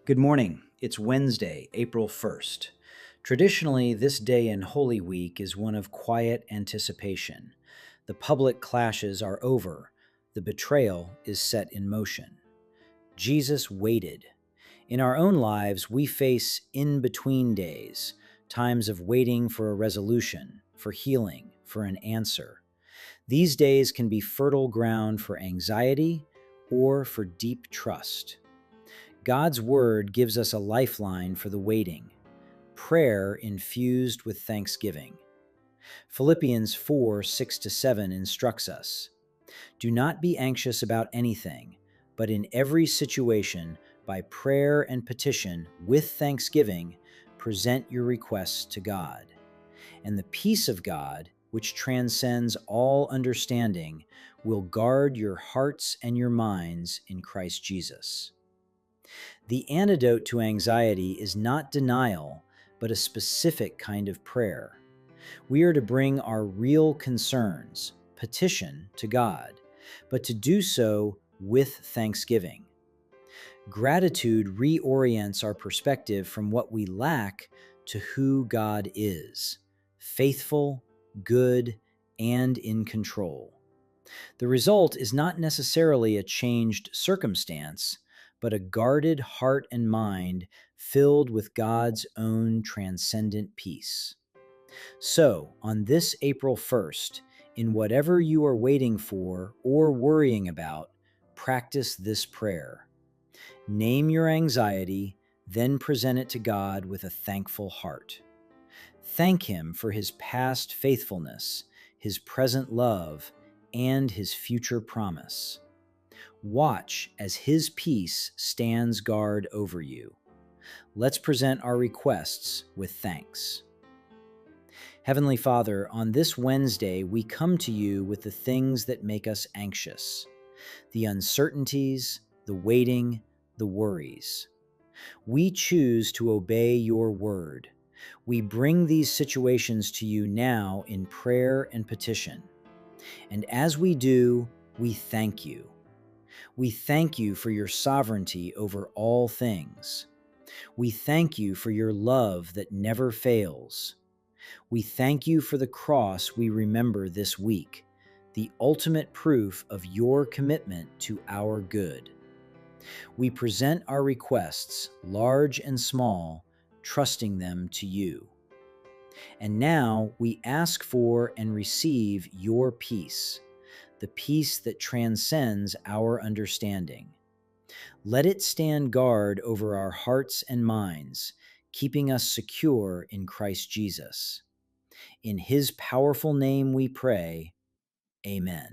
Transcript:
Good morning. It's Wednesday, April 1st. Traditionally, this day in Holy Week is one of quiet anticipation. The public clashes are over. The betrayal is set in motion. Jesus waited. In our own lives, we face in between days, times of waiting for a resolution, for healing, for an answer. These days can be fertile ground for anxiety or for deep trust. God's Word gives us a lifeline for the waiting, prayer infused with thanksgiving. Philippians 4:6-7 instructs us, "Do not be anxious about anything, but in every situation, by prayer and petition, with thanksgiving, present your requests to God. And the peace of God, which transcends all understanding, will guard your hearts and your minds in Christ Jesus." The antidote to anxiety is not denial, but a specific kind of prayer. We are to bring our real concerns, petition, to God, but to do so with thanksgiving. Gratitude reorients our perspective from what we lack to who God is: faithful, good, and in control. The result is not necessarily a changed circumstance, but a guarded heart and mind filled with God's own transcendent peace. So, on this April 1st, in whatever you are waiting for or worrying about, practice this prayer. Name your anxiety, then present it to God with a thankful heart. Thank Him for His past faithfulness, His present love, and His future promise. Watch as His peace stands guard over you. Let's present our requests with thanks. Heavenly Father, on this Wednesday, we come to you with the things that make us anxious, the uncertainties, the waiting, the worries. We choose to obey your word. We bring these situations to you now in prayer and petition. And as we do, we thank you. We thank you for your sovereignty over all things. We thank you for your love that never fails. We thank you for the cross we remember this week, the ultimate proof of your commitment to our good. We present our requests, large and small, trusting them to you. And now we ask for and receive your peace, the peace that transcends our understanding. Let it stand guard over our hearts and minds, keeping us secure in Christ Jesus. In His powerful name we pray, Amen.